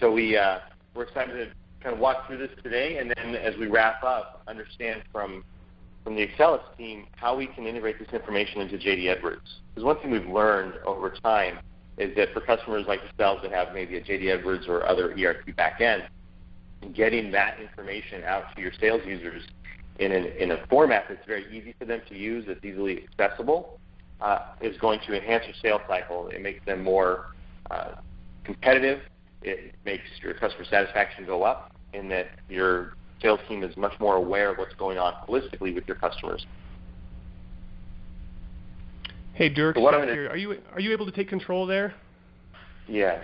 So we're excited to kind of walk through this today, and then as we wrap up, understand from the Accelas team how we can integrate this information into JD Edwards. Because one thing we've learned over time is that for customers like yourselves that have maybe a JD Edwards or other ERP backend, getting that information out to your sales users in a format that's very easy for them to use, that's easily accessible, is going to enhance your sales cycle. It makes them more competitive. It makes your customer satisfaction go up, in that your sales team is much more aware of what's going on holistically with your customers. Hey, Dirk, so here. Are you able to take control there? Yes.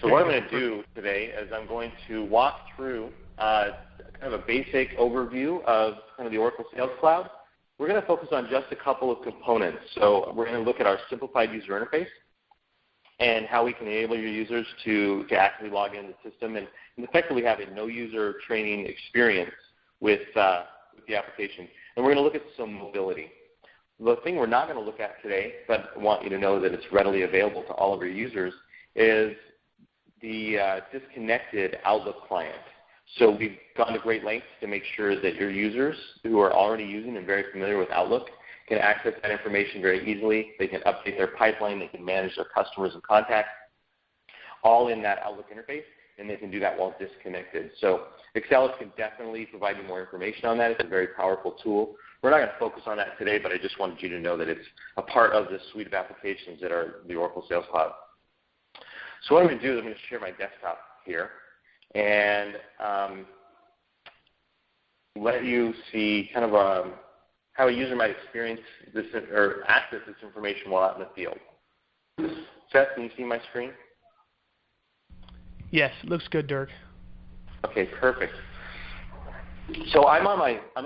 So what I'm going to do today is I'm going to walk through kind of a basic overview of kind of the Oracle Sales Cloud. We're going to focus on just a couple of components. So we're going to look at our simplified user interface and how we can enable your users to actively log into the system and effectively have a no-user training experience with the application. And we're going to look at some mobility. The thing we're not going to look at today, but I want you to know that it's readily available to all of your users, is the disconnected Outlook client. So we've gone to great lengths to make sure that your users who are already using and very familiar with Outlook can access that information very easily. They can update their pipeline. They can manage their customers and contacts, all in that Outlook interface, and they can do that while disconnected. So Accelas can definitely provide you more information on that. It's a very powerful tool. We're not going to focus on that today, but I just wanted you to know that it's a part of this suite of applications that are the Oracle Sales Cloud. So what I'm going to do is I'm going to share my desktop here and let you see kind of how a user might experience this or access this information while out in the field. Seth, can you see my screen? Yes, looks good, Dirk. Okay, perfect. So I'm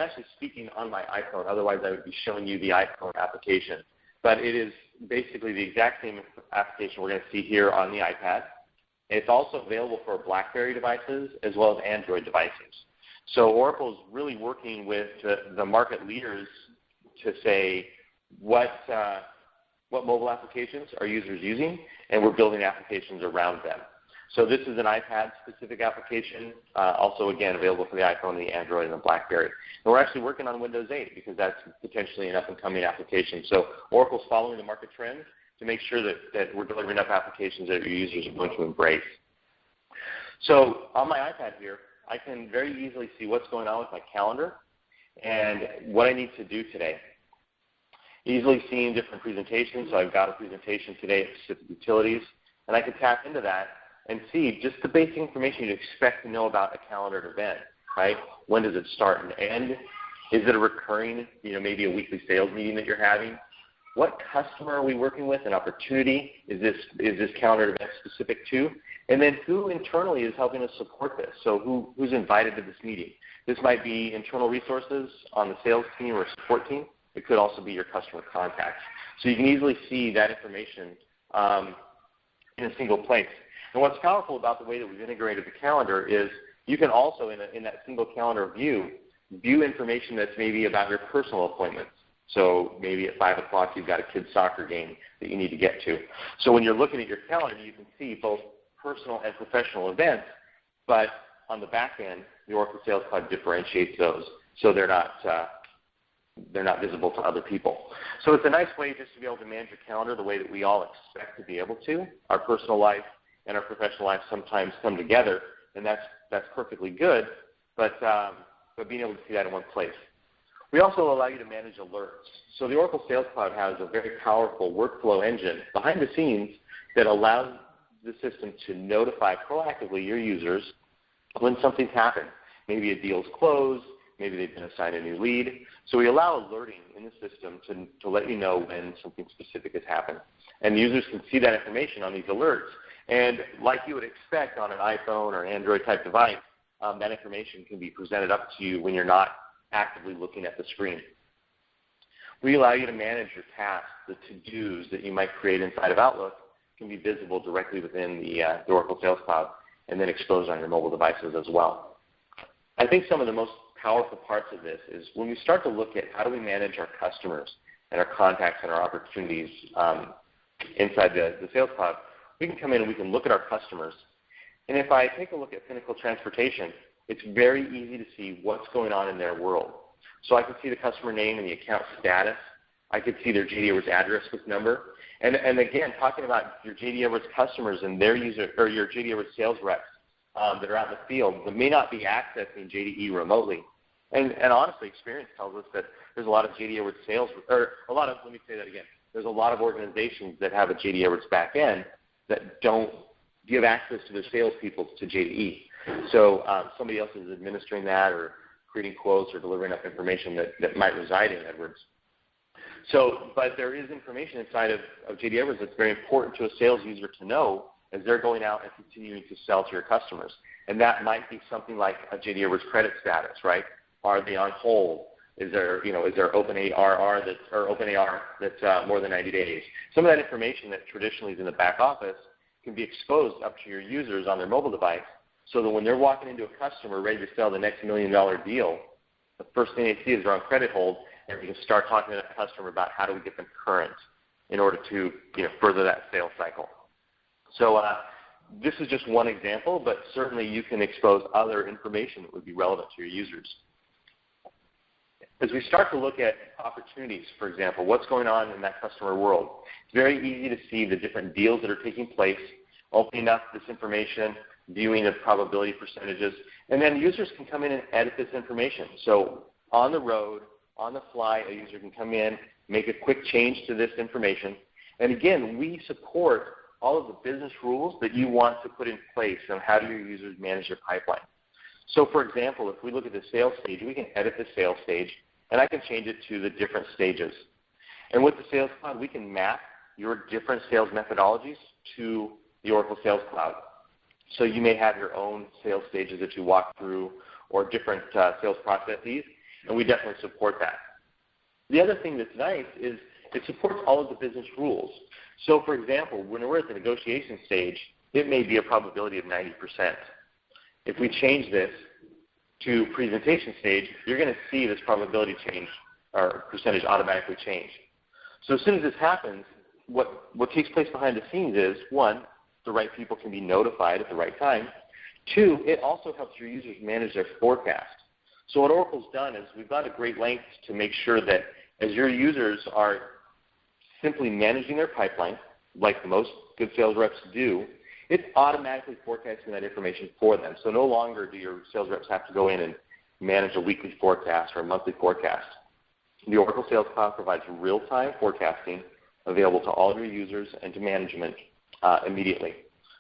actually speaking on my iPhone. Otherwise, I would be showing you the iPhone application. But it is basically the exact same application we're going to see here on the iPad. It's also available for BlackBerry devices as well as Android devices. So Oracle is really working with the market leaders to say what mobile applications are users using, and we're building applications around them. So this is an iPad-specific application, also, again, available for the iPhone, the Android, and the BlackBerry. And we're actually working on Windows 8 because that's potentially an up-and-coming application. So Oracle's following the market trends to make sure that we're delivering enough applications that your users are going to embrace. So on my iPad here, I can very easily see what's going on with my calendar and what I need to do today. Easily seeing different presentations. So I've got a presentation today at Specific Utilities, and I can tap into that and see just the basic information you'd expect to know about a calendared event, right? When does it start and end? Is it a recurring, maybe a weekly sales meeting that you're having? What customer are we working with? An opportunity? Is this calendar event specific to? And then who internally is helping us support this? So who's invited to this meeting? This might be internal resources on the sales team or support team. It could also be your customer contacts. So you can easily see that information in a single place. And what's powerful about the way that we've integrated the calendar is you can also, in that single calendar view information that's maybe about your personal appointments. So maybe at 5 o'clock you've got a kid's soccer game that you need to get to. So when you're looking at your calendar, you can see both personal and professional events, but on the back end, the Oracle Sales Cloud differentiates those so they're not visible to other people. So it's a nice way just to be able to manage your calendar the way that we all expect to be able to. Our personal life and our professional life sometimes come together, and that's perfectly good, but being able to see that in one place. We also allow you to manage alerts. So the Oracle Sales Cloud has a very powerful workflow engine behind the scenes that allows the system to notify proactively your users when something's happened. Maybe a deal's closed, maybe they've been assigned a new lead. So we allow alerting in the system to let you know when something specific has happened. And users can see that information on these alerts. And like you would expect on an iPhone or Android type device, that information can be presented up to you when you're not actively looking at the screen. We allow you to manage your tasks. The to-dos that you might create inside of Outlook can be visible directly within the Oracle Sales Cloud and then exposed on your mobile devices as well. I think some of the most powerful parts of this is when we start to look at how do we manage our customers and our contacts and our opportunities inside the Sales Cloud, we can come in and we can look at our customers And if I take a look at Pinnacle Transportation, it's very easy to see what's going on in their world. So I can see the customer name and the account status. I could see their JD Edwards address with number. And again, talking about your JD Edwards customers and their user or your JD Edwards sales reps that are out in the field that may not be accessing JDE remotely. And honestly, experience tells us that there's a lot of JD Edwards sales, or let me say that again. There's a lot of organizations that have a JD Edwards back end that don't give access to their salespeople to JDE. So somebody else is administering that or creating quotes or delivering up information that might reside in Edwards. So, but there is information inside of JD Edwards that's very important to a sales user to know as they're going out and continuing to sell to your customers. And that might be something like a JD Edwards credit status, right? Are they on hold? Is there open AR that's more than 90 days? Some of that information that traditionally is in the back office can be exposed up to your users on their mobile device so that when they're walking into a customer ready to sell the next $1 million deal, the first thing they see is they're on credit hold, and we can start talking to that customer about how do we get them current in order to further that sales cycle. So this is just one example, but certainly you can expose other information that would be relevant to your users. As we start to look at opportunities, for example, what's going on in that customer world, it's very easy to see the different deals that are taking place, opening up this information, viewing of probability percentages, and then users can come in and edit this information. So on the road, on the fly, a user can come in, make a quick change to this information. And again, we support all of the business rules that you want to put in place on how do your users manage their pipeline. So for example, if we look at the sales stage, we can edit the sales stage, and I can change it to the different stages. And with the Sales Cloud, we can map your different sales methodologies to the Oracle Sales Cloud. So you may have your own sales stages that you walk through or different sales processes, and we definitely support that. The other thing that's nice is it supports all of the business rules. So for example, when we're at the negotiation stage, it may be a probability of 90%. If we change this to presentation stage, you're going to see this probability change or percentage automatically change. So as soon as this happens, what takes place behind the scenes is, one, the right people can be notified at the right time. Two, it also helps your users manage their forecast. So what Oracle's done is we've gone to great lengths to make sure that as your users are simply managing their pipeline, like most good sales reps do, it's automatically forecasting that information for them. So no longer do your sales reps have to go in and manage a weekly forecast or a monthly forecast. The Oracle Sales Cloud provides real-time forecasting available to all your users and to management immediately.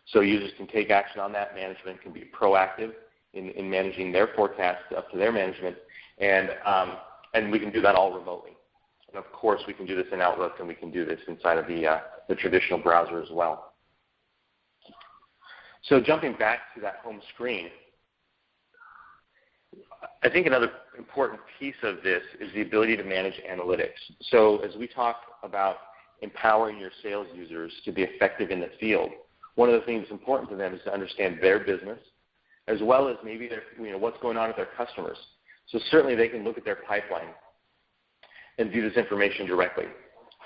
So users can take action on that. Management can be proactive in managing their forecast up to their management, and we can do that all remotely. And of course, we can do this in Outlook, and we can do this inside of the traditional browser as well. So jumping back to that home screen, I think another important piece of this is the ability to manage analytics. So as we talk about empowering your sales users to be effective in the field, one of the things important to them is to understand their business, as well as maybe what's going on with their customers. So certainly they can look at their pipeline and view this information directly.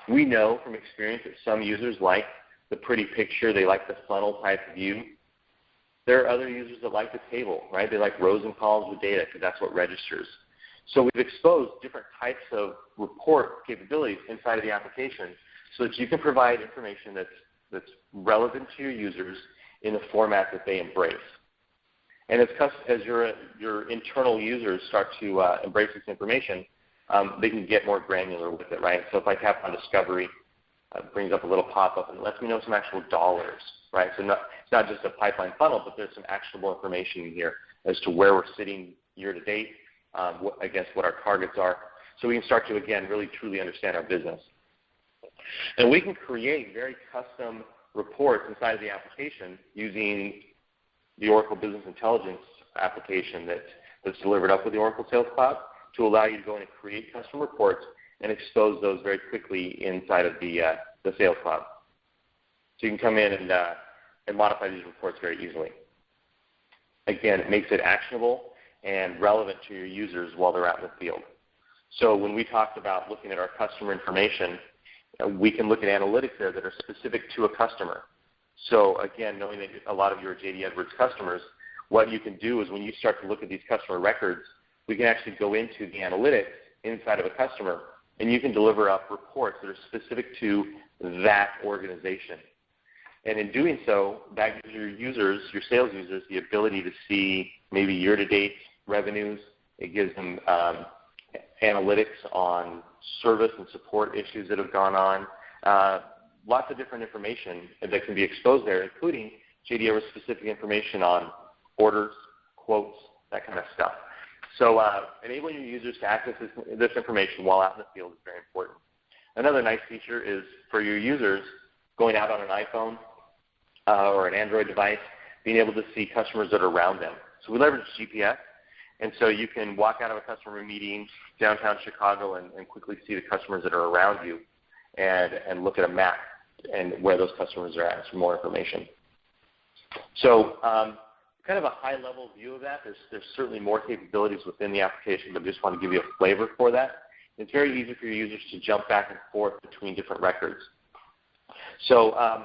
We know from experience that some users like the pretty picture, they like the funnel type view. There are other users that like the table, right? They like rows and columns with data because that's what registers. So we've exposed different types of report capabilities inside of the application so that you can provide information that's relevant to your users in the format that they embrace. And as your internal users start to embrace this information, they can get more granular with it, right? So if I tap on Discovery, it brings up a little pop-up and lets me know some actual dollars, right? So it's not just a pipeline funnel, but there's some actionable information in here as to where we're sitting year to date, against what our targets are. So we can start to, again, really truly understand our business. And we can create very custom reports inside of the application using the Oracle Business Intelligence application that's delivered up with the Oracle Sales Cloud to allow you to go in and create custom reports and expose those very quickly inside of the Sales Cloud. So you can come in and modify these reports very easily. Again, it makes it actionable and relevant to your users while they're out in the field. So when we talked about looking at our customer information, we can look at analytics there that are specific to a customer. So again, knowing that a lot of you are JD Edwards customers, what you can do is when you start to look at these customer records, we can actually go into the analytics inside of a customer, and you can deliver up reports that are specific to that organization. And in doing so, that gives your users, your sales users, the ability to see maybe year-to-date revenues. It gives them analytics on service and support issues that have gone on. Lots of different information that can be exposed there, including JD Edwards specific information on orders, quotes, that kind of stuff. So enabling your users to access this information while out in the field is very important. Another nice feature is for your users going out on an iPhone or an Android device, being able to see customers that are around them. So we leverage GPS, and so you can walk out of a customer meeting downtown Chicago and quickly see the customers that are around you and look at a map and where those customers are at for more information. So kind of a high-level view of that. There's certainly more capabilities within the application, but I just want to give you a flavor for that. It's very easy for your users to jump back and forth between different records. So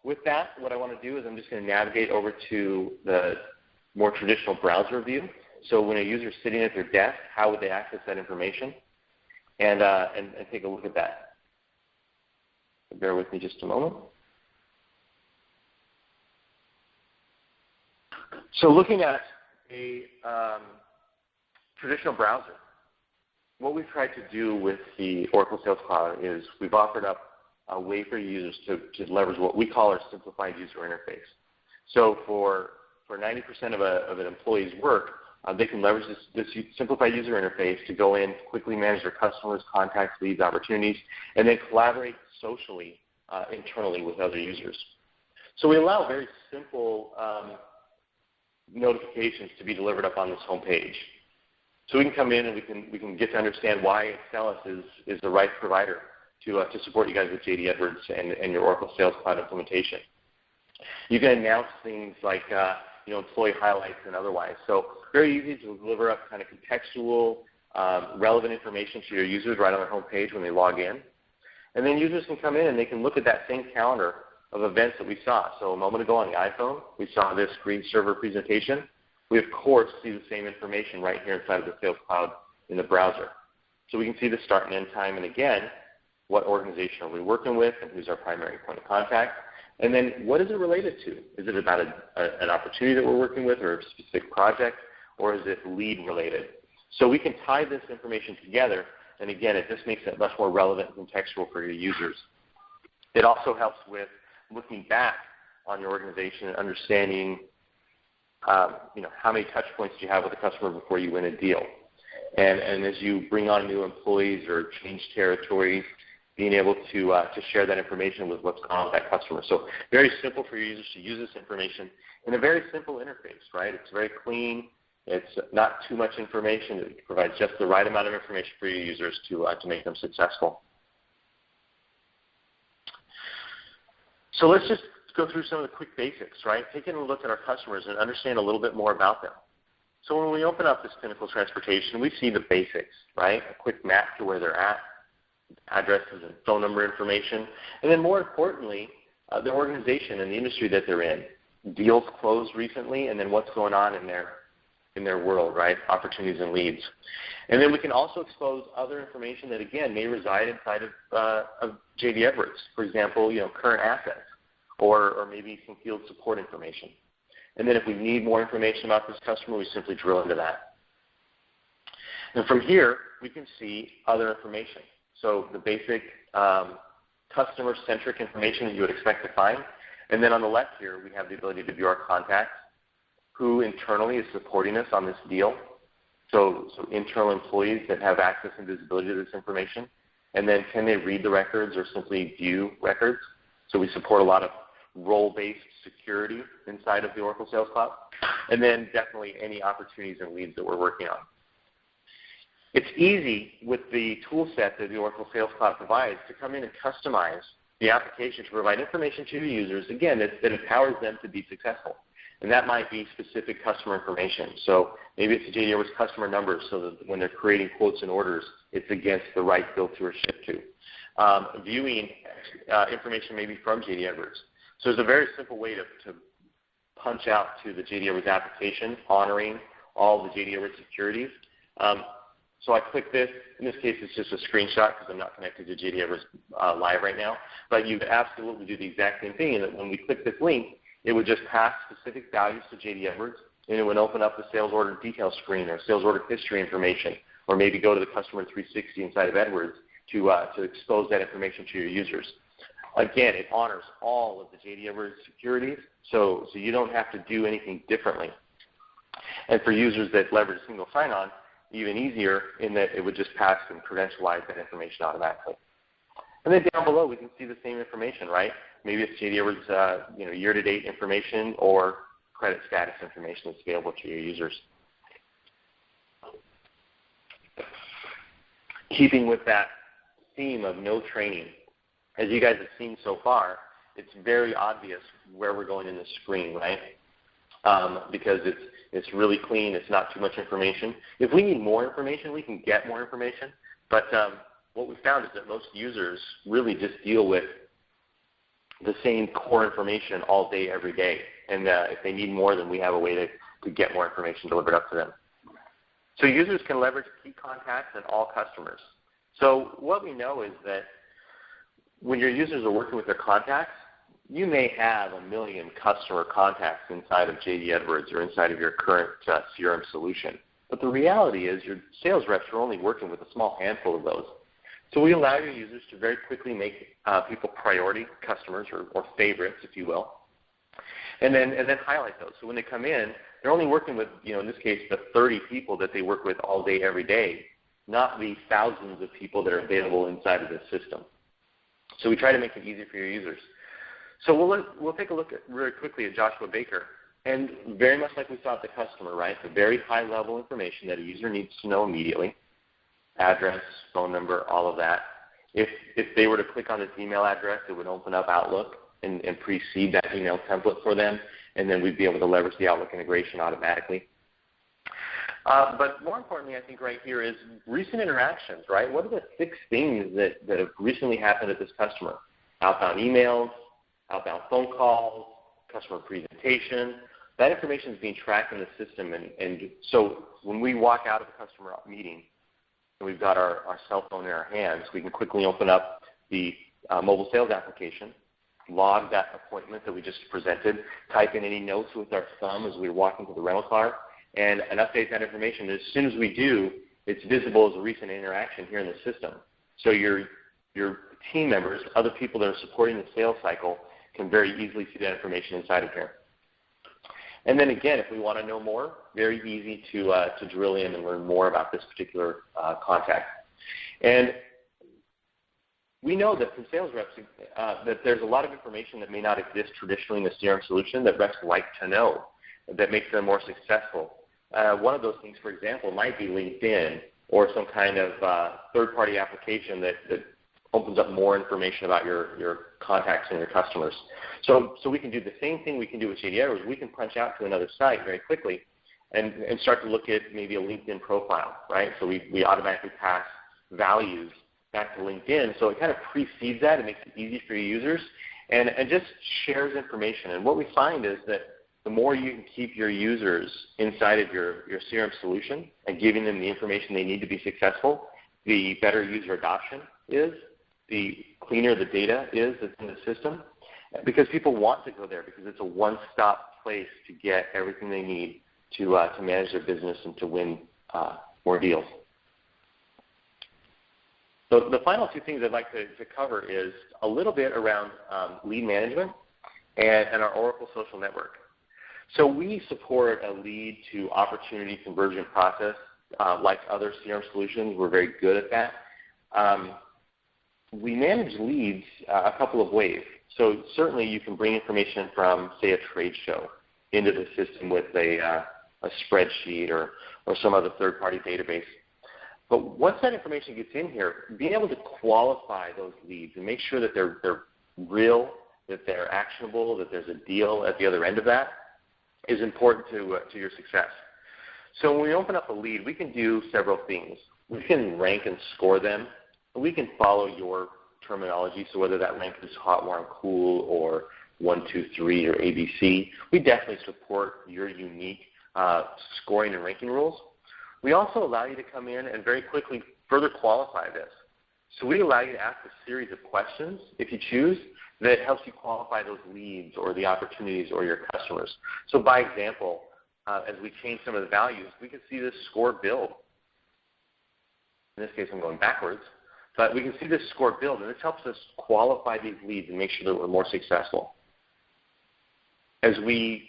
with that, what I want to do is I'm just going to navigate over to the more traditional browser view. So when a user is sitting at their desk, how would they access that information? And take a look at that. Bear with me just a moment. So looking at a traditional browser, what we've tried to do with the Oracle Sales Cloud is we've offered up a way for users to leverage what we call our simplified user interface. So for 90% of an employee's work, they can leverage this simplified user interface to go in, quickly manage their customers, contacts, leads, opportunities, and then collaborate socially internally with other users. So we allow very simple notifications to be delivered up on this home page. So we can come in and we can get to understand why Accelas is the right provider to support you guys with JD Edwards and your Oracle Sales Cloud implementation. You can announce things like employee highlights and otherwise. So very easy to deliver up kind of contextual, relevant information to your users right on their home page when they log in. And then users can come in and they can look at that same calendar of events that we saw. So a moment ago on the iPhone, we saw this green server presentation. We, of course, see the same information right here inside of the Sales Cloud in the browser. So we can see the start and end time, and again, what organization are we working with and who's our primary point of contact. And then what is it related to? Is it about an opportunity that we're working with or a specific project, or is it lead related? So we can tie this information together, and again, it just makes it much more relevant and contextual for your users. It also helps with looking back on your organization and understanding how many touch points do you have with a customer before you win a deal. And as you bring on new employees or change territories, being able to share that information with what's going on with that customer. So very simple for your users to use this information in a very simple interface, right? It's very clean. It's not too much information. It provides just the right amount of information for your users to make them successful. So let's just go through some of the quick basics, right? Taking a look at our customers and understand a little bit more about them. So when we open up this Pinnacle Transportation, we see the basics, right? A quick map to where they're at, addresses and phone number information, and then more importantly, the organization and the industry that they're in, deals closed recently, and then what's going on in their world, right? Opportunities and leads. And then we can also expose other information that, again, may reside inside of JD Edwards. For example, current assets or maybe some field support information. And then if we need more information about this customer, we simply drill into that. And from here, we can see other information. So the basic customer-centric information that you would expect to find. And then on the left here, we have the ability to view our contacts, who internally is supporting us on this deal. So internal employees that have access and visibility to this information. And then can they read the records or simply view records? So we support a lot of role-based security inside of the Oracle Sales Cloud. And then definitely any opportunities and leads that we're working on. It's easy with the tool set that the Oracle Sales Cloud provides to come in and customize the application to provide information to your users, again, that empowers them to be successful. And that might be specific customer information. So maybe it's a JD Edwards customer number so that when they're creating quotes and orders, it's against the right bill to or ship to. Viewing information maybe from JD Edwards. So there's a very simple way to punch out to the JD Edwards application, honoring all the JD Edwards securities. So I click this. In this case, it's just a screenshot because I'm not connected to JD Edwards live right now. But you could absolutely do the exact same thing, in that when we click this link, it would just pass specific values to JD Edwards, and it would open up the sales order detail screen or sales order history information, or maybe go to the Customer 360 inside of Edwards to expose that information to your users. Again, it honors all of the JD Edwards securities, so you don't have to do anything differently. And for users that leverage single sign-on, even easier, in that it would just pass and credentialize that information automatically. And then down below, we can see the same information, right? Maybe it's JD Edwards year-to-date information or credit status information that's available to your users. Keeping with that theme of no training, as you guys have seen so far, it's very obvious where we're going in the screen, right? Because it's really clean. It's not too much information. If we need more information, we can get more information. But what we found is that most users really just deal with the same core information all day, every day. And if they need more, then we have a way to get more information delivered up to them. So users can leverage key contacts and all customers. So what we know is that when your users are working with their contacts, you may have 1 million customer contacts inside of JD Edwards or inside of your current CRM solution. But the reality is your sales reps are only working with a small handful of those. So we allow your users to very quickly make people priority customers or favorites, if you will, and then highlight those. So when they come in, they're only working with, in this case, the 30 people that they work with all day, every day, not the thousands of people that are available inside of this system. So we try to make it easy for your users. So we'll take a look very quickly at Joshua Baker. And very much like we saw at the customer, right, the very high-level information that a user needs to know immediately, address, phone number, all of that. If they were to click on this email address, it would open up Outlook and precede that email template for them, and then we'd be able to leverage the Outlook integration automatically. But more importantly, I think right here is recent interactions, right? What are the 6 things that have recently happened at this customer? Outbound emails, outbound phone calls, customer presentation. That information is being tracked in the system. And so when we walk out of a customer meeting and we've got our cell phone in our hands, we can quickly open up the mobile sales application, log that appointment that we just presented, type in any notes with our thumb as we're walking to the rental car, and update that information. As soon as we do, it's visible as a recent interaction here in the system. So your team members, other people that are supporting the sales cycle, can very easily see that information inside of here. And then again, if we want to know more, very easy to drill in and learn more about this particular contact. And we know that from sales reps that there's a lot of information that may not exist traditionally in the CRM solution that reps like to know, that makes them more successful. One of those things, for example, might be LinkedIn or some kind of third-party application that opens up more information about your contacts and your customers. So we can do the same thing we can do with JD Edwards. We can punch out to another site very quickly and start to look at maybe a LinkedIn profile, right? So we automatically pass values back to LinkedIn. So it kind of precedes that. It makes it easy for your users and just shares information. And what we find is that the more you can keep your users inside of your CRM solution and giving them the information they need to be successful, the better user adoption is, the cleaner the data is that's in the system, because people want to go there because it's a one-stop place to get everything they need to manage their business and to win more deals. So the final 2 things I'd like to cover is a little bit around lead management and our Oracle Social Network. So we support a lead to opportunity conversion process like other CRM solutions. We're very good at that. We manage leads a couple of ways. So certainly you can bring information from, say, a trade show into the system with a spreadsheet or some other third-party database. But once that information gets in here, being able to qualify those leads and make sure that they're real, that they're actionable, that there's a deal at the other end of that is important to your success. So when we open up a lead, we can do several things. We can rank and score them. We can follow your terminology, so whether that rank is hot, warm, cool, or 1, 2, 3, or ABC. We definitely support your unique scoring and ranking rules. We also allow you to come in and very quickly further qualify this. So we allow you to ask a series of questions, if you choose, that helps you qualify those leads or the opportunities or your customers. So by example, as we change some of the values, we can see this score build. In this case, I'm going backwards. But we can see this score build, and this helps us qualify these leads and make sure that we're more successful. As we,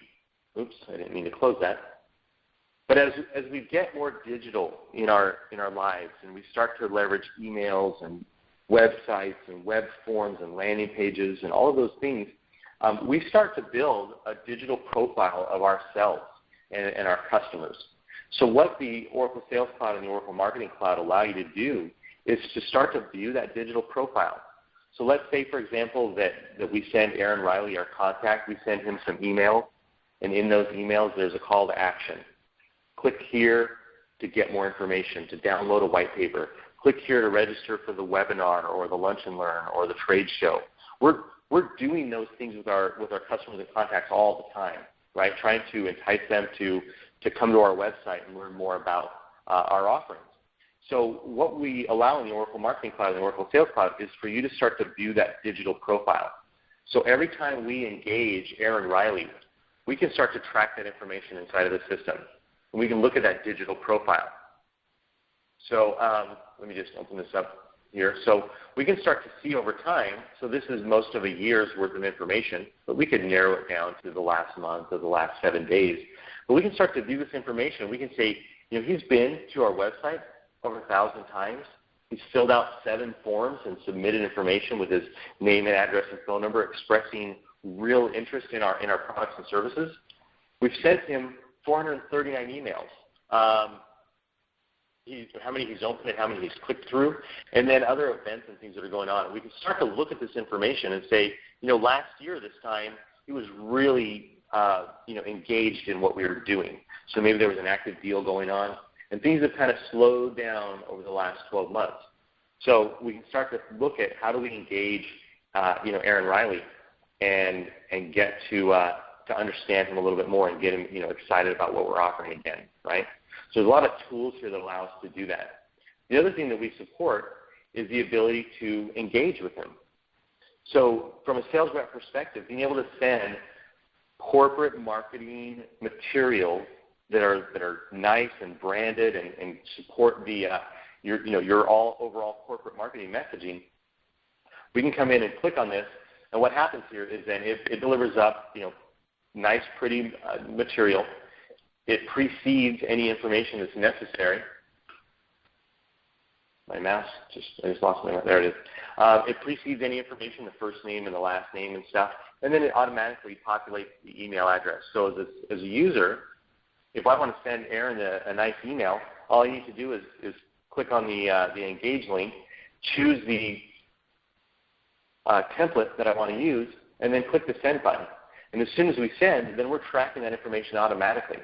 oops, I didn't mean to close that. But as we get more digital in our lives, and we start to leverage emails and websites and web forms and landing pages and all of those things, we start to build a digital profile of ourselves and our customers. So what the Oracle Sales Cloud and the Oracle Marketing Cloud allow you to do is to start to view that digital profile. So let's say, for example, that we send Aaron Riley, our contact, we send him some emails, and in those emails there's a call to action. Click here to get more information, to download a white paper. Click here to register for the webinar or the lunch and learn or the trade show. We're doing those things with our customers and contacts all the time, right? Trying to entice them to come to our website and learn more about our offerings. So what we allow in the Oracle Marketing Cloud and the Oracle Sales Cloud is for you to start to view that digital profile. So every time we engage Aaron Riley, we can start to track that information inside of the system. And we can look at that digital profile. So let me just open this up here. So we can start to see over time, so this is most of a year's worth of information, but we could narrow it down to the last month or the last 7 days. But we can start to view this information. We can say, he's been to our website over 1,000 times. He's filled out 7 forms and submitted information with his name and address and phone number expressing real interest in our products and services. We've sent him 439 emails. How many he's opened and how many he's clicked through, and then other events and things that are going on. And we can start to look at this information and say, last year this time he was really engaged in what we were doing. So maybe there was an active deal going on, and things have kind of slowed down over the last 12 months. So we can start to look at how do we engage, Aaron Riley, and get to understand him a little bit more and get him, excited about what we're offering again, right? So there's a lot of tools here that allow us to do that. The other thing that we support is the ability to engage with him. So from a sales rep perspective, being able to send corporate marketing materials that are nice and branded and support the your overall corporate marketing messaging, we can come in and click on this, and what happens here is then it delivers up nice, pretty material. It precedes any information that's necessary. My mouse I just lost my mouse. There it is. It precedes any information, the first name and the last name and stuff, and then it automatically populates the email address. So as a user, if I want to send Aaron a nice email, all I need to do is click on the Engage link, choose the template that I want to use, and then click the Send button. And as soon as we send, then we're tracking that information automatically.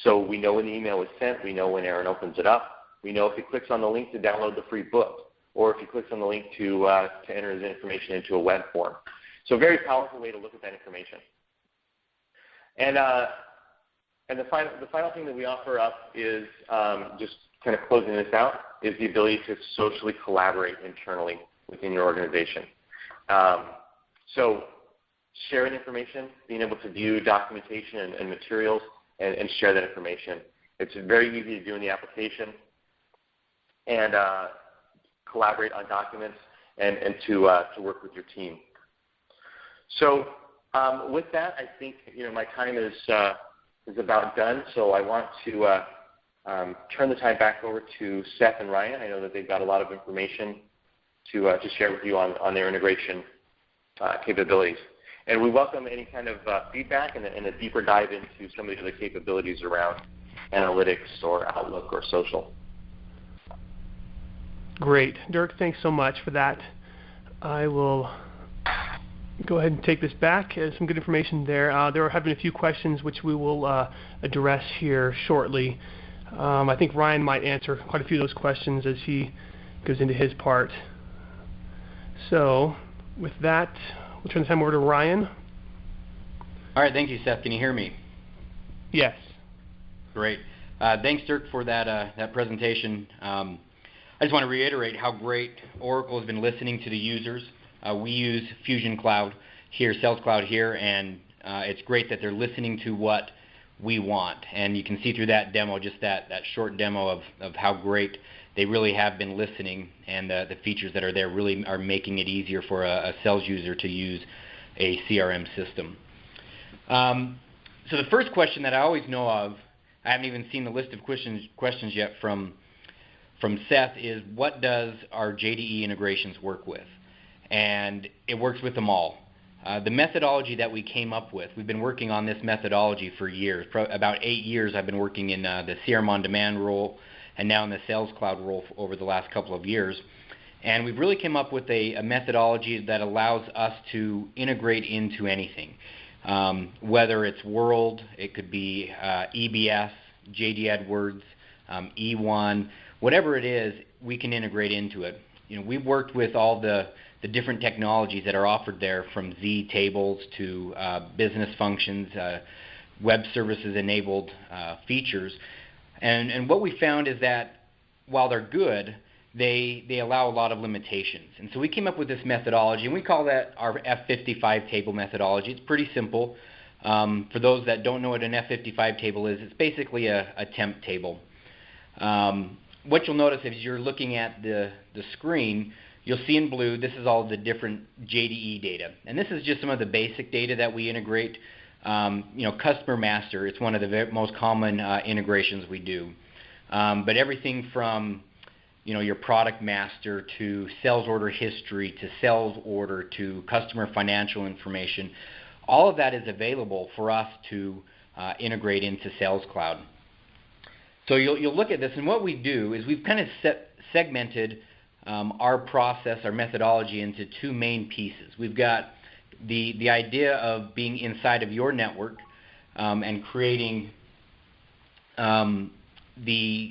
So we know when the email was sent. We know when Aaron opens it up. We know if he clicks on the link to download the free book, or if he clicks on the link to enter his information into a web form. So a very powerful way to look at that information. And the final thing that we offer up is just kind of closing this out, is the ability to socially collaborate internally within your organization. So sharing information, being able to view documentation and materials and share that information. It's very easy to do in the application, and collaborate on documents and to work with your team. So with that, I think my time is about done. So I want to turn the time back over to Seth and Ryan. I know that they've got a lot of information to share with you on their integration capabilities. And we welcome any kind of feedback and a deeper dive into some of the other capabilities around analytics or Outlook or social. Great. Dirk, thanks so much for that. I will go ahead and take this back. Some good information there. There have been a few questions which we will address here shortly. I think Ryan might answer quite a few of those questions as he goes into his part. So with that, we'll turn the time over to Ryan. All right, thank you, Seth. Can you hear me? Yes. Great. Thanks, Dirk, for that presentation. I just want to reiterate how great Oracle has been listening to the users. We use Fusion Cloud here, Sales Cloud here, and it's great that they're listening to what we want. And you can see through that demo, just that short demo of how great they really have been listening, and the features that are there really are making it easier for a sales user to use a CRM system. So the first question that I always know of, I haven't even seen the list of questions yet from Seth, is what does our JDE integrations work with? And it works with them all. The methodology that we came up with, we've been working on this methodology for years. About 8 years I've been working in the CRM on demand role and now in the Sales Cloud role over the last couple of years. And we've really come up with a methodology that allows us to integrate into anything. Whether it's World, it could be EBS, JD Edwards, E1, whatever it is, we can integrate into it. You know, we've worked with all the different technologies that are offered there, from Z tables to business functions, web services enabled features. And what we found is that while they're good, they allow a lot of limitations. And so we came up with this methodology, and we call that our F55 table methodology. It's pretty simple. For those that don't know what an F55 table is, it's basically a temp table. What you'll notice as you're looking at the screen, you'll see in blue, this is all the different JDE data. And this is just some of the basic data that we integrate. Customer master, it's one of the most common integrations we do. But everything from your product master to sales order history to sales order to customer financial information, all of that is available for us to integrate into Sales Cloud. So you'll look at this, and what we do is we've kind of segmented our process, our methodology, into two main pieces. We've got the idea of being inside of your network and creating the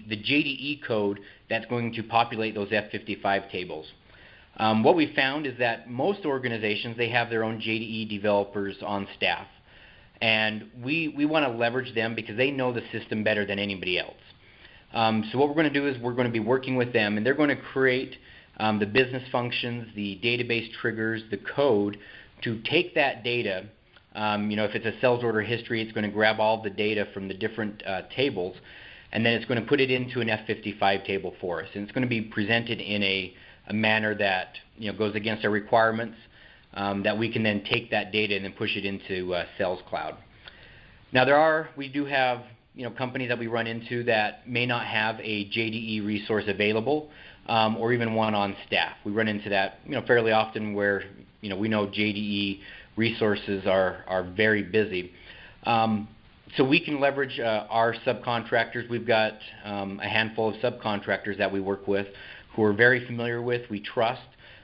JDE code that's going to populate those F55 tables. What we found is that most organizations, they have their own JDE developers on staff. And we want to leverage them because they know the system better than anybody else. So what we're going to do is we're going to be working with them, and they're going to create the business functions, the database triggers, the code to take that data. If it's a sales order history, it's going to grab all the data from the different tables, and then it's going to put it into an F55 table for us. And it's going to be presented in a manner that goes against our requirements, that we can then take that data and then push it into Sales Cloud. Now we do have companies that we run into that may not have a JDE resource available, or even one on staff. We run into that fairly often, where we know JDE resources are very busy. So we can leverage our subcontractors. We've got a handful of subcontractors that we work with who are very familiar with, we trust,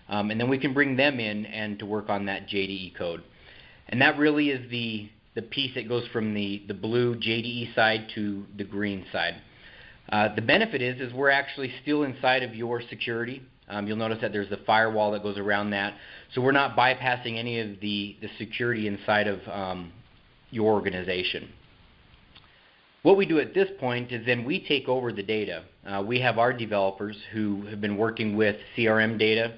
and then we can bring them in and to work on that JDE code. And that really is the piece that goes from the blue JDE side to the green side. The benefit is we're actually still inside of your security. You'll notice that there's the firewall that goes around that. So we're not bypassing any of the security inside of your organization. What we do at this point is then we take over the data. We have our developers who have been working with CRM data,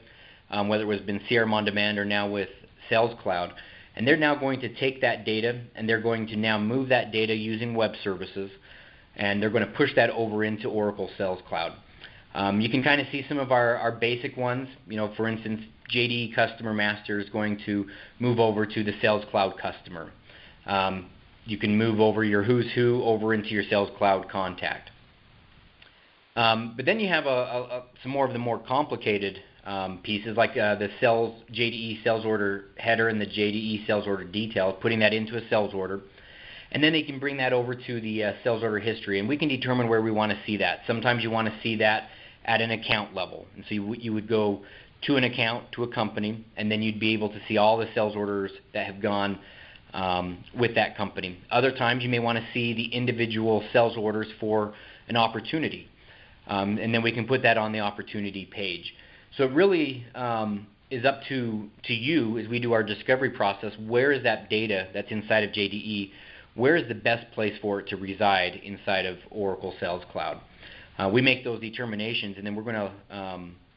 whether it was been CRM on demand or now with Sales Cloud. And they're now going to take that data, and they're going to now move that data using web services, and they're going to push that over into Oracle Sales Cloud. You can kind of see some of our basic ones. For instance, JDE Customer Master is going to move over to the Sales Cloud customer. You can move over your who's who over into your Sales Cloud contact. But then you have some more of the more complicated pieces, like the JDE sales order header and the JDE sales order details, putting that into a sales order. And then they can bring that over to the sales order history, and we can determine where we want to see that. Sometimes you want to see that at an account level. And so you would go to an account, to a company, and then you'd be able to see all the sales orders that have gone with that company. Other times you may want to see the individual sales orders for an opportunity, and then we can put that on the opportunity page. So it really is up to you as we do our discovery process. Where is that data that's inside of JDE? Where is the best place for it to reside inside of Oracle Sales Cloud? We make those determinations, and then we're going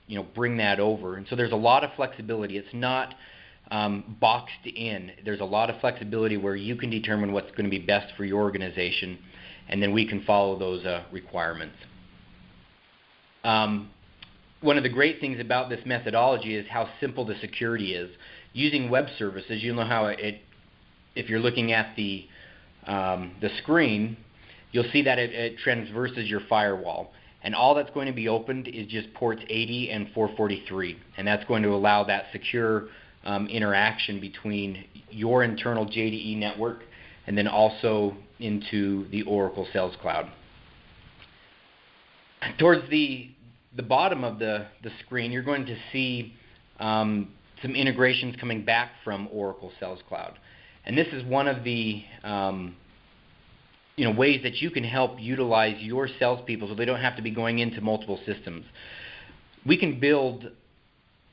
to bring that over. And so there's a lot of flexibility. It's not boxed in. There's a lot of flexibility where you can determine what's going to be best for your organization, and then we can follow those requirements. One of the great things about this methodology is how simple the security is. Using web services, you know how if you're looking at the screen, you'll see that it traverses your firewall. And all that's going to be opened is just ports 80 and 443. And that's going to allow that secure interaction between your internal JDE network and then also into the Oracle Sales Cloud. Towards the bottom of the screen, you're going to see some integrations coming back from Oracle Sales Cloud. And this is one of the ways that you can help utilize your salespeople so they don't have to be going into multiple systems. We can build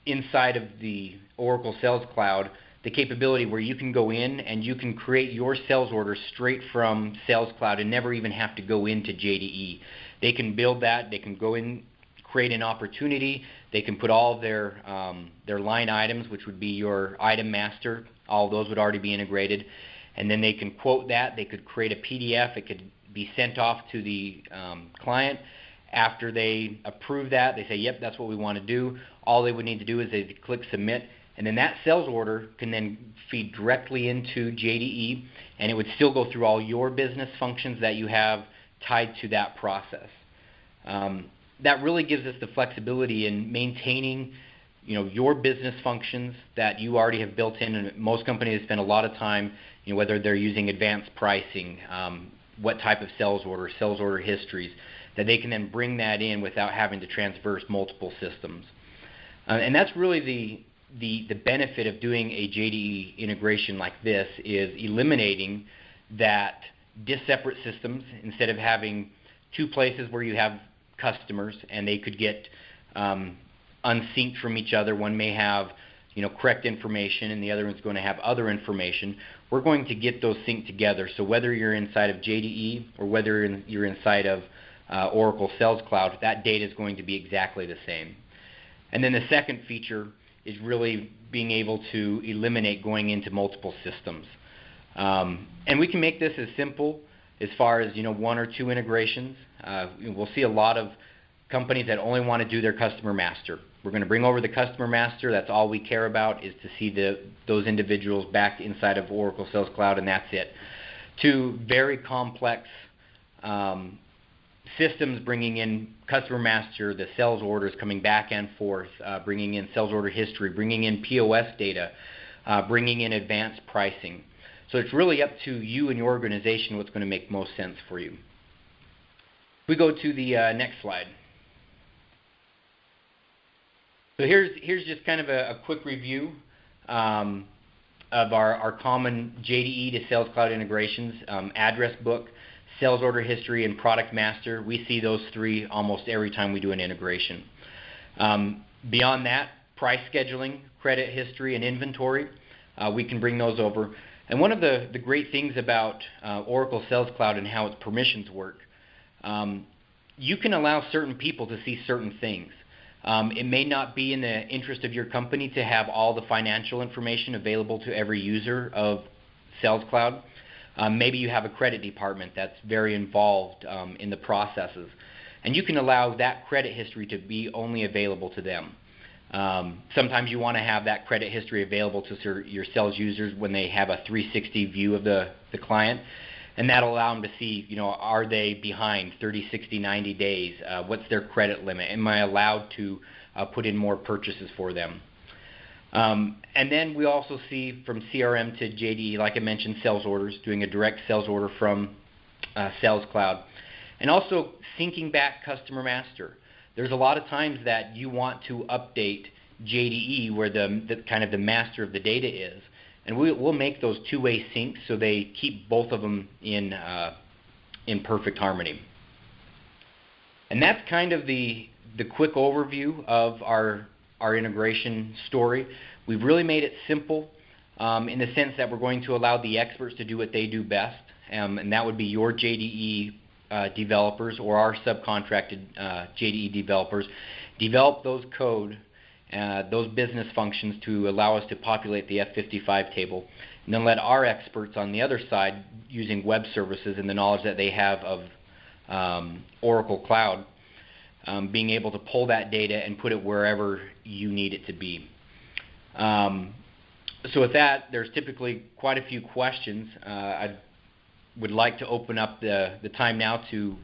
inside of the Oracle Sales Cloud the capability where you can go in and you can create your sales order straight from Sales Cloud and never even have to go into JDE. They can build that. They can go in, create an opportunity. They can put all of their line items, which would be your item master. All of those would already be integrated. And then they can quote that. They could create a PDF. It could be sent off to the client. After they approve that, they say, yep, that's what we want to do. All they would need to do is they click submit. And then that sales order can then feed directly into JDE, and it would still go through all your business functions that you have tied to that process. That really gives us the flexibility in maintaining your business functions that you already have built in. And most companies spend a lot of time, whether they're using advanced pricing, what type of sales order histories, that they can then bring that in without having to traverse multiple systems. And that's really the benefit of doing a JDE integration like this, is eliminating that separate systems. Instead of having two places where you have customers and they could get unsynced from each other. One may have correct information and the other one's going to have other information. We're going to get those synced together. So whether you're inside of JDE or whether you're inside of Oracle Sales Cloud, that data is going to be exactly the same. And then the second feature is really being able to eliminate going into multiple systems. And we can make this as simple as far as one or two integrations. We'll see a lot of companies that only want to do their customer master. We're going to bring over the customer master. That's all we care about, is to see those individuals back inside of Oracle Sales Cloud, and that's it. To very complex systems, bringing in customer master, the sales orders coming back and forth, bringing in sales order history, bringing in POS data, bringing in advanced pricing. So it's really up to you and your organization what's going to make most sense for you. We go to the next slide. So here's just kind of a quick review of our common JDE to Sales Cloud integrations: address book, sales order history, and product master. We see those three almost every time we do an integration. Beyond that, price scheduling, credit history, and inventory, we can bring those over. And one of the great things about Oracle Sales Cloud and how its permissions work, you can allow certain people to see certain things. It may not be in the interest of your company to have all the financial information available to every user of Sales Cloud. Maybe you have a credit department that's very involved in the processes, and you can allow that credit history to be only available to them. Sometimes you want to have that credit history available to your sales users when they have a 360 view of the client. And that'll allow them to see, are they behind 30, 60, 90 days? What's their credit limit? Am I allowed to put in more purchases for them? And then we also see from CRM to JDE, like I mentioned, sales orders, doing a direct sales order from Sales Cloud. And also syncing back Customer Master. There's a lot of times that you want to update JDE where the kind of the master of the data is. And we'll make those two-way syncs so they keep both of them in perfect harmony. And that's kind of the quick overview of our our integration story. We've really made it simple in the sense that we're going to allow the experts to do what they do best, and that would be your JDE developers or our subcontracted JDE developers, develop those code, those business functions to allow us to populate the F55 table, and then let our experts on the other side, using web services and the knowledge that they have of Oracle Cloud, being able to pull that data and put it wherever you need it to be. So with that, there's typically quite a few questions. I would like to open up the time now to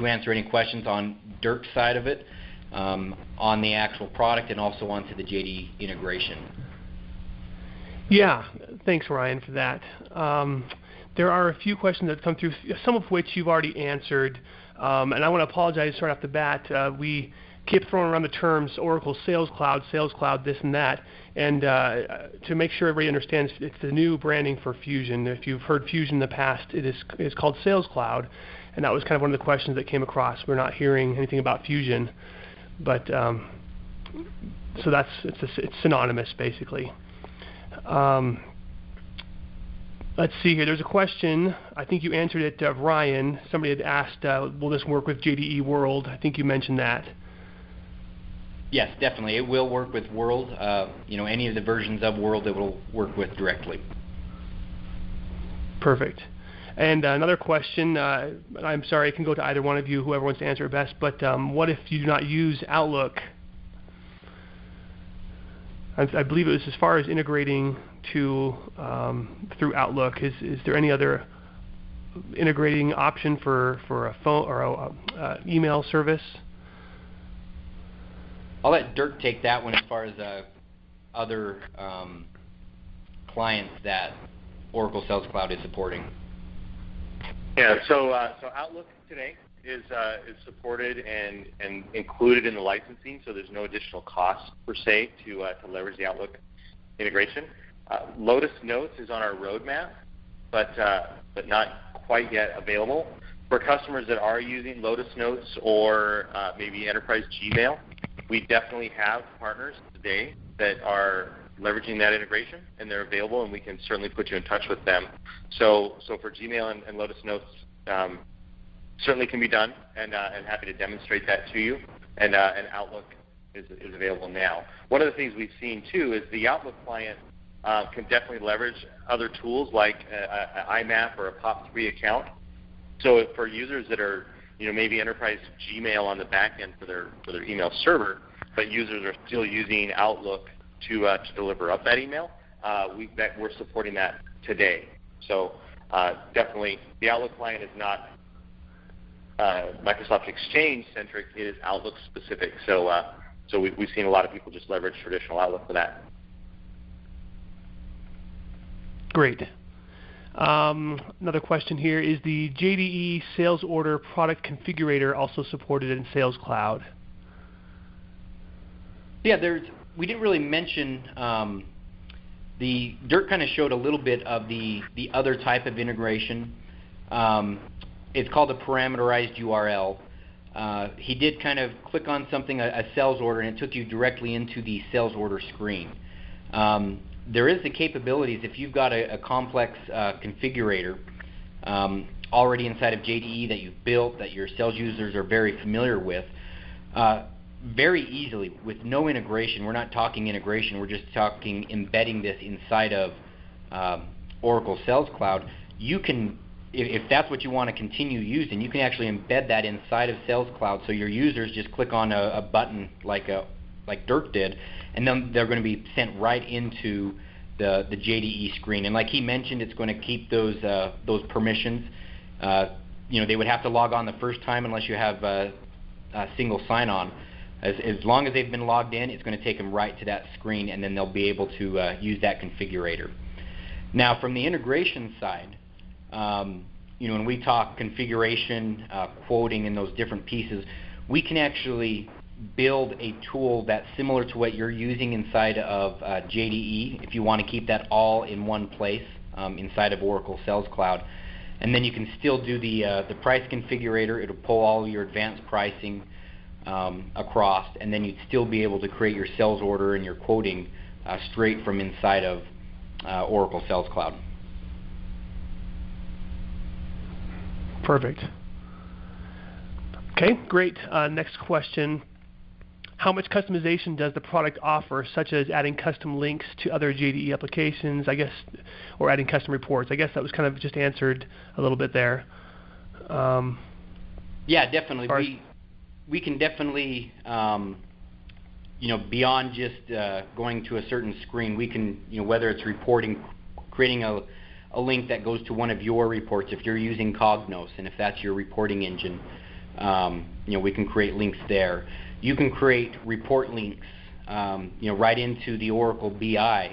answer any questions on Dirk's side of it, on the actual product, and also onto the JD integration. Yeah, thanks, Ryan, for that. There are a few questions that come through, some of which you've already answered, and I want to apologize right off the bat. We keep throwing around the terms Oracle Sales Cloud, this and that, and to make sure everybody understands, it's the new branding for Fusion. If you've heard Fusion in the past, it's called Sales Cloud, and that was kind of one of the questions that came across. We're not hearing anything about Fusion, but so it's synonymous basically. Let's see here. There's a question. I think you answered it, Ryan. Somebody had asked, will this work with JDE World? I think you mentioned that. Yes, definitely. It will work with World. Any of the versions of World it will work with directly. Perfect. And another question, I'm sorry, it can go to either one of you, whoever wants to answer it best, but what if you do not use Outlook? I believe it was as far as integrating to through Outlook. Is there any other integrating option for a phone or a email service? I'll let Dirk take that one as far as other clients that Oracle Sales Cloud is supporting. Yeah, so Outlook today is supported and included in the licensing, so there's no additional cost per se to leverage the Outlook integration. Lotus Notes is on our roadmap, but not quite yet available. For customers that are using Lotus Notes or maybe Enterprise Gmail, we definitely have partners today that are leveraging that integration, and they're available, and we can certainly put you in touch with them. So for Gmail and Lotus Notes, certainly can be done, and happy to demonstrate that to you. And Outlook is available now. One of the things we've seen too is the Outlook client can definitely leverage other tools like an IMAP or a POP3 account. So for users that are maybe Enterprise Gmail on the back end for their email server, but users are still using Outlook to deliver up that email, we're supporting that today. So definitely the Outlook client is not Microsoft Exchange centric, it is Outlook specific. So we've seen a lot of people just leverage traditional Outlook for that. Great. Another question here, is the JDE sales order product configurator also supported in Sales Cloud? Yeah, we didn't really mention, Dirk kind of showed a little bit of the other type of integration. It's called a parameterized URL. He did kind of click on something, a sales order, and it took you directly into the sales order screen. There is the capabilities, if you've got a complex configurator already inside of JDE that you've built, that your sales users are very familiar with, very easily, with no integration, we're not talking integration, we're just talking embedding this inside of Oracle Sales Cloud, you can, if that's what you want to continue using, you can actually embed that inside of Sales Cloud, so your users just click on a button like Dirk did, and then they're going to be sent right into the JDE screen. And like he mentioned, it's going to keep those permissions. They would have to log on the first time unless you have a single sign-on. As long as they've been logged in, it's going to take them right to that screen, and then they'll be able to use that configurator. Now, from the integration side, when we talk configuration, quoting, and those different pieces, we can actually build a tool that's similar to what you're using inside of JDE if you want to keep that all in one place inside of Oracle Sales Cloud. And then you can still do the price configurator. It'll pull all your advanced pricing. across, and then you'd still be able to create your sales order and your quoting straight from inside of Oracle Sales Cloud. Perfect. Okay, great. Next question. How much customization does the product offer, such as adding custom links to other JDE applications, I guess, or adding custom reports? I guess that was kind of just answered a little bit there. Yeah, definitely. We can definitely, beyond just going to a certain screen, we can, whether it's reporting, creating a link that goes to one of your reports, if you're using Cognos, and if that's your reporting engine, we can create links there. You can create report links, right into the Oracle BI,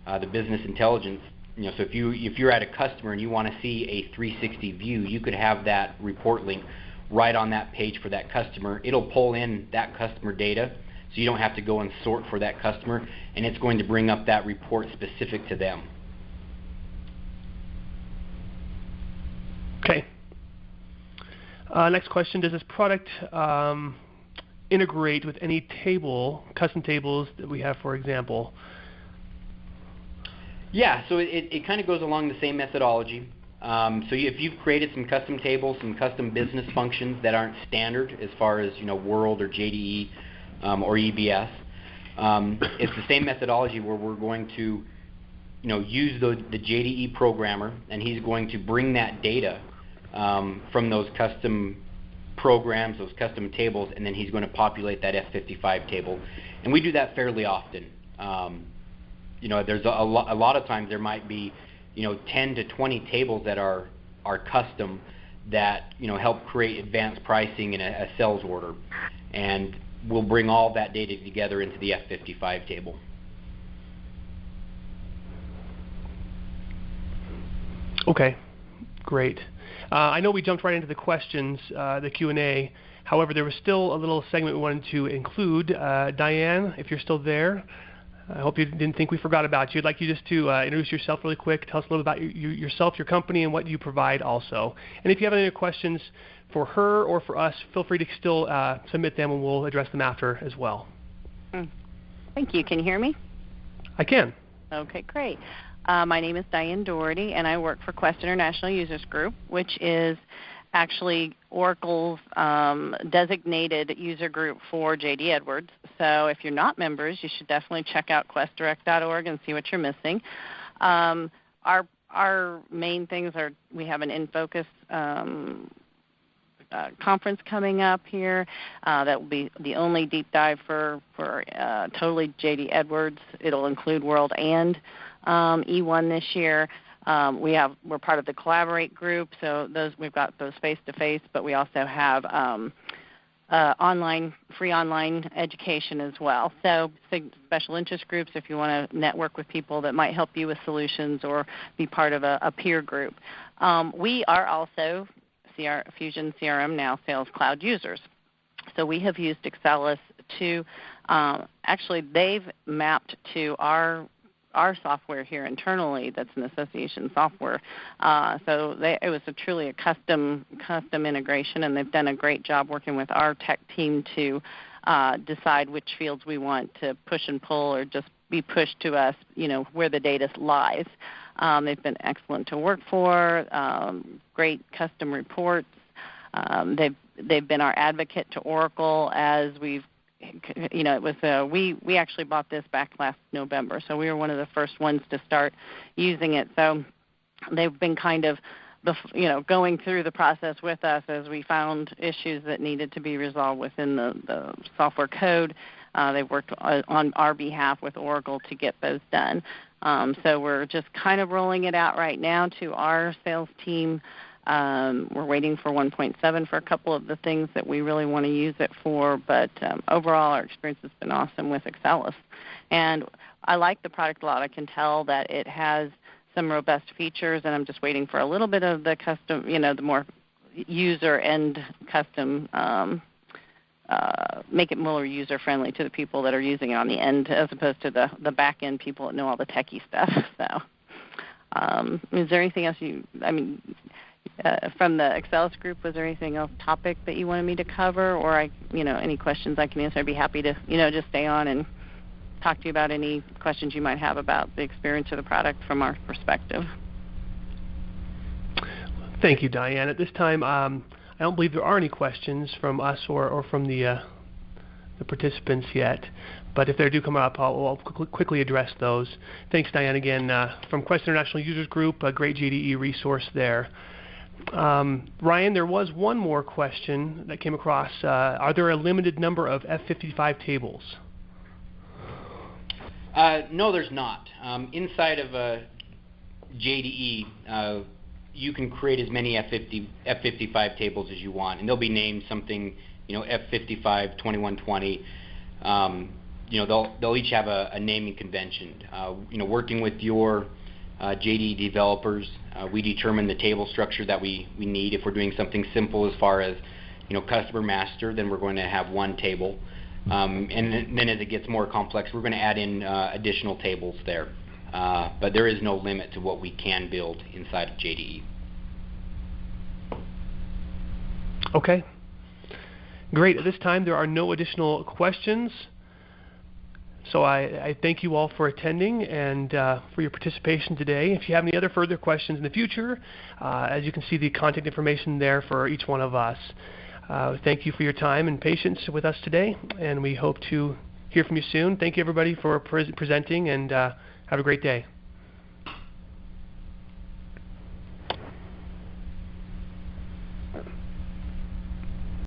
the business intelligence. So if you're at a customer and you want to see a 360 view, you could have that report link right on that page for that customer. It'll pull in that customer data, so you don't have to go and sort for that customer, and it's going to bring up that report specific to them. Okay. Next question, does this product integrate with any custom tables that we have, for example? Yeah, so it kind of goes along the same methodology. So if you've created some custom tables, some custom business functions that aren't standard as far as World or JDE or EBS, it's the same methodology where we're going to use the JDE programmer, and he's going to bring that data from those custom programs, those custom tables, and then he's going to populate that F55 table. And we do that fairly often. There's a lot of times there might be 10 to 20 tables that are custom that help create advanced pricing in a sales order, and we'll bring all that data together into the F55 table. Okay, great. I know we jumped right into the questions, the Q&A. However, there was still a little segment we wanted to include. Diane, if you're still there, I hope you didn't think we forgot about you. I'd like you just to introduce yourself really quick. Tell us a little about yourself, your company, and what you provide also. And if you have any questions for her or for us, feel free to still submit them, and we'll address them after as well. Thank you. Can you hear me? I can. Okay, great. My name is Diane Doherty, and I work for Quest International Users Group, which is actually Oracle's designated user group for J.D. Edwards. So if you're not members, you should definitely check out questdirect.org and see what you're missing. Our main things are, we have an InFocus conference coming up here. That will be the only deep dive for totally J.D. Edwards. It'll include World and E1 this year. We're part of the Collaborate group, so we've got those face-to-face, but we also have free online education as well. So special interest groups if you want to network with people that might help you with solutions or be part of a peer group. We are also Fusion CRM Now Sales Cloud users. So we have used Accelas to, actually they've mapped to our software here internally that's an association software. It was truly a custom integration, and they've done a great job working with our tech team to decide which fields we want to push and pull or just be pushed to us, where the data lies. They've been excellent to work for, great custom reports. They've been our advocate to Oracle as we've it was we actually bought this back last November, so we were one of the first ones to start using it. So they've been kind of going through the process with us as we found issues that needed to be resolved within the software code. They've worked on our behalf with Oracle to get those done. So we're just kind of rolling it out right now to our sales team. We're waiting for 1.7 for a couple of the things that we really want to use it for, but overall our experience has been awesome with Accelas. And I like the product a lot. I can tell that it has some robust features, and I'm just waiting for a little bit of the custom, the more user and custom, make it more user-friendly to the people that are using it on the end as opposed to the back-end people that know all the techie stuff. So is there anything else from the Accelas group, was there anything else topic that you wanted me to cover, or any questions I can answer? I'd be happy to just stay on and talk to you about any questions you might have about the experience of the product from our perspective. Thank you, Diane. At this time, I don't believe there are any questions from us or from the participants yet. But if there do come up, I'll quickly address those. Thanks, Diane, again, from Quest International Users Group, a great JDE resource there. Ryan, there was one more question that came across. Are there a limited number of F55 tables? No, there's not. Inside of a JDE, you can create as many F55 tables as you want, and they'll be named something, F55 2120. They'll each have a naming convention. Working with your JDE developers, we determine the table structure that we need. If we're doing something simple as far as customer master, then we're going to have one table. And then as it gets more complex, we're going to add in additional tables there. But there is no limit to what we can build inside of JDE. Okay. Great. At this time, there are no additional questions. So I thank you all for attending and for your participation today. If you have any other further questions in the future, as you can see the contact information there for each one of us. Thank you for your time and patience with us today, and we hope to hear from you soon. Thank you, everybody, for presenting, and have a great day.